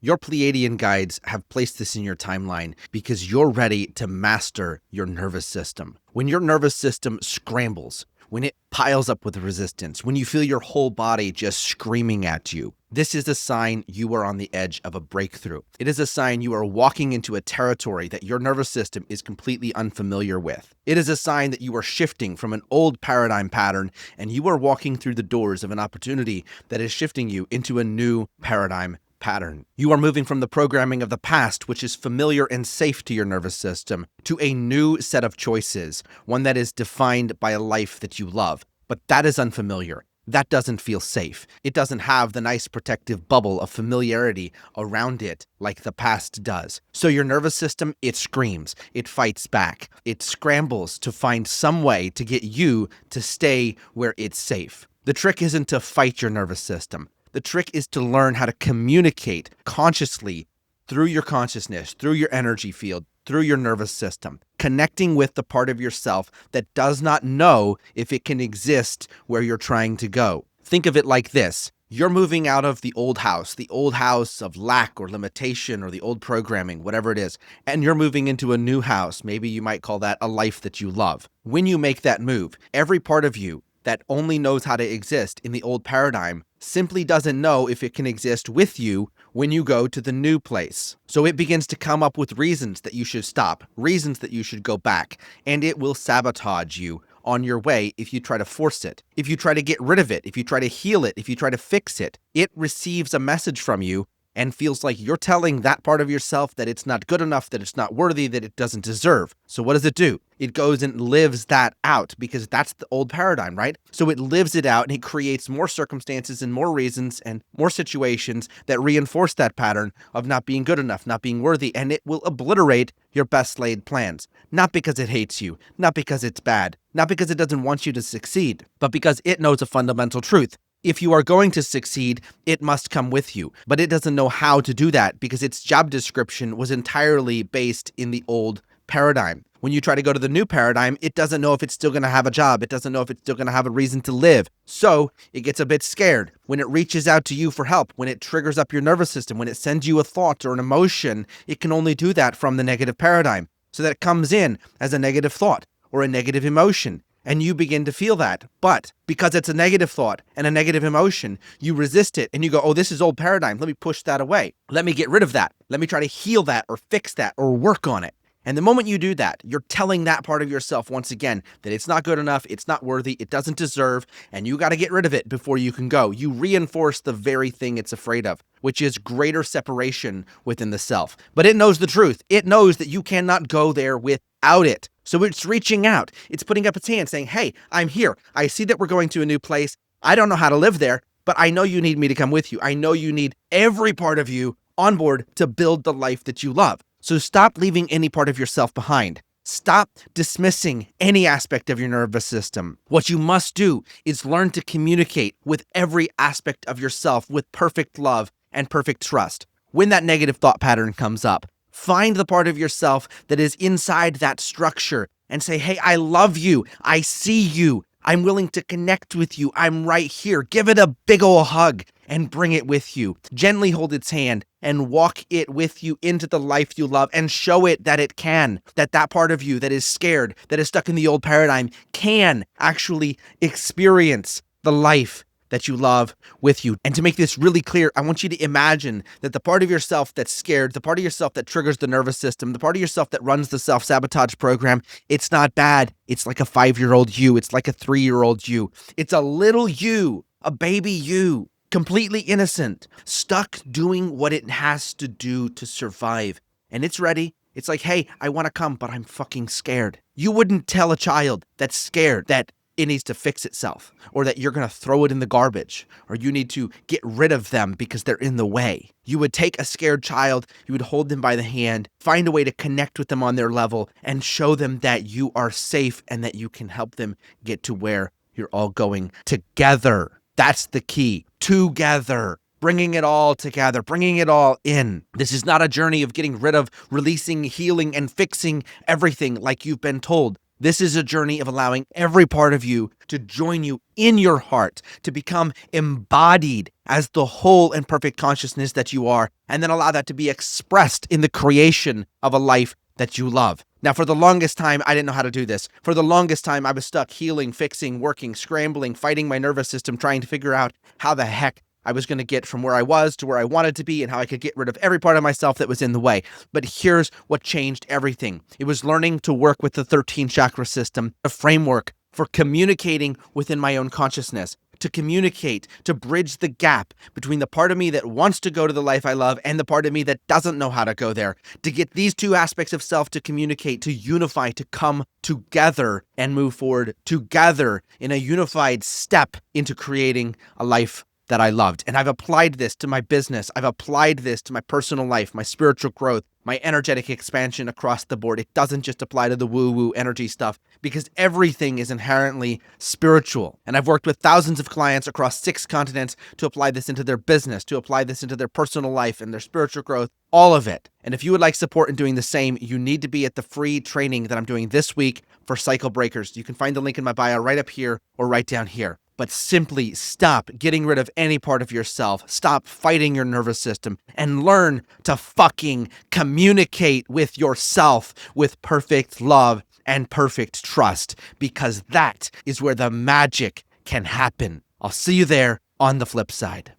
Your Pleiadian guides have placed this in your timeline because you're ready to master your nervous system. When your nervous system scrambles, when it piles up with resistance, when you feel your whole body just screaming at you, this is a sign you are on the edge of a breakthrough. It is a sign you are walking into a territory that your nervous system is completely unfamiliar with. It is a sign that you are shifting from an old paradigm pattern and you are walking through the doors of an opportunity that is shifting you into a new paradigm pattern. You are moving from the programming of the past, which is familiar and safe to your nervous system, to a new set of choices, one that is defined by a life that you love. But that is unfamiliar. That doesn't feel safe. It doesn't have the nice protective bubble of familiarity around it like the past does. So your nervous system, it screams, it fights back, it scrambles to find some way to get you to stay where it's safe. The trick isn't to fight your nervous system. The trick is to learn how to communicate consciously through your consciousness, through your energy field, through your nervous system, connecting with the part of yourself that does not know if it can exist where you're trying to go. Think of it like this. You're moving out of the old house of lack or limitation or the old programming, whatever it is, and you're moving into a new house. Maybe you might call that a life that you love. When you make that move, every part of you that only knows how to exist in the old paradigm simply doesn't know if it can exist with you when you go to the new place. So it begins to come up with reasons that you should stop, reasons that you should go back, and it will sabotage you on your way if you try to force it. If you try to get rid of it, if you try to heal it, if you try to fix it, it receives a message from you and feels like you're telling that part of yourself that it's not good enough, that it's not worthy, that it doesn't deserve. So what does it do? It goes and lives that out because that's the old paradigm, right? So it lives it out and it creates more circumstances and more reasons and more situations that reinforce that pattern of not being good enough, not being worthy, and it will obliterate your best laid plans. Not because it hates you, not because it's bad, not because it doesn't want you to succeed, but because it knows a fundamental truth. If you are going to succeed, it must come with you, but it doesn't know how to do that because its job description was entirely based in the old paradigm. When you try to go to the new paradigm, it doesn't know if it's still going to have a job. It doesn't know if it's still going to have a reason to live. So it gets a bit scared. When it reaches out to you for help, when it triggers up your nervous system, when it sends you a thought or an emotion, it can only do that from the negative paradigm. So that it comes in as a negative thought or a negative emotion. And you begin to feel that. But because it's a negative thought and a negative emotion, you resist it and you go, oh, this is old paradigm. Let me push that away. Let me get rid of that. Let me try to heal that or fix that or work on it. And the moment you do that, you're telling that part of yourself once again that it's not good enough, it's not worthy, it doesn't deserve, and you got to get rid of it before you can go. You reinforce the very thing it's afraid of, which is greater separation within the self. But it knows the truth. It knows that you cannot go there without it. So it's reaching out. It's putting up its hand saying, hey, I'm here. I see that we're going to a new place. I don't know how to live there, but I know you need me to come with you. I know you need every part of you on board to build the life that you love. So stop leaving any part of yourself behind. Stop dismissing any aspect of your nervous system. What you must do is learn to communicate with every aspect of yourself with perfect love and perfect trust. When that negative thought pattern comes up, find the part of yourself that is inside that structure and say, hey, I love you. I see you. I'm willing to connect with you. I'm right here. Give it a big ol' hug and bring it with you. Gently hold its hand and walk it with you into the life you love and show it that it can, that part of you that is scared, that is stuck in the old paradigm can actually experience the life that you love with you. And to make this really clear, I want you to imagine that the part of yourself that's scared, the part of yourself that triggers the nervous system, the part of yourself that runs the self-sabotage program, it's not bad. It's like a 5-year-old you. It's like a 3-year-old you. It's a little you, a baby you, completely innocent, stuck doing what it has to do to survive. And it's ready. It's like, hey, I want to come, but I'm fucking scared. You wouldn't tell a child that's scared that it needs to fix itself, or that you're going to throw it in the garbage, or you need to get rid of them because they're in the way. You would take a scared child, you would hold them by the hand, find a way to connect with them on their level, and show them that you are safe and that you can help them get to where you're all going together. That's the key. Together. Bringing it all together, bringing it all in. This is not a journey of getting rid of, releasing, healing, and fixing everything like you've been told. This is a journey of allowing every part of you to join you in your heart, to become embodied as the whole and perfect consciousness that you are, and then allow that to be expressed in the creation of a life that you love. Now, for the longest time, I didn't know how to do this. For the longest time, I was stuck healing, fixing, working, scrambling, fighting my nervous system, trying to figure out how the heck I was going to get from where I was to where I wanted to be and how I could get rid of every part of myself that was in the way. But here's what changed everything. It was learning to work with the 13 chakra system, a framework for communicating within my own consciousness, to communicate, to bridge the gap between the part of me that wants to go to the life I love and the part of me that doesn't know how to go there, to get these two aspects of self to communicate, to unify, to come together and move forward together in a unified step into creating a life that I loved. And I've applied this to my business. I've applied this to my personal life, my spiritual growth, my energetic expansion across the board. It doesn't just apply to the woo-woo energy stuff because everything is inherently spiritual. And I've worked with thousands of clients across 6 continents to apply this into their business, to apply this into their personal life and their spiritual growth, all of it. And if you would like support in doing the same, you need to be at the free training that I'm doing this week for cycle breakers. You can find the link in my bio right up here or right down here. But simply stop getting rid of any part of yourself, stop fighting your nervous system, and learn to fucking communicate with yourself with perfect love and perfect trust, because that is where the magic can happen. I'll see you there on the flip side.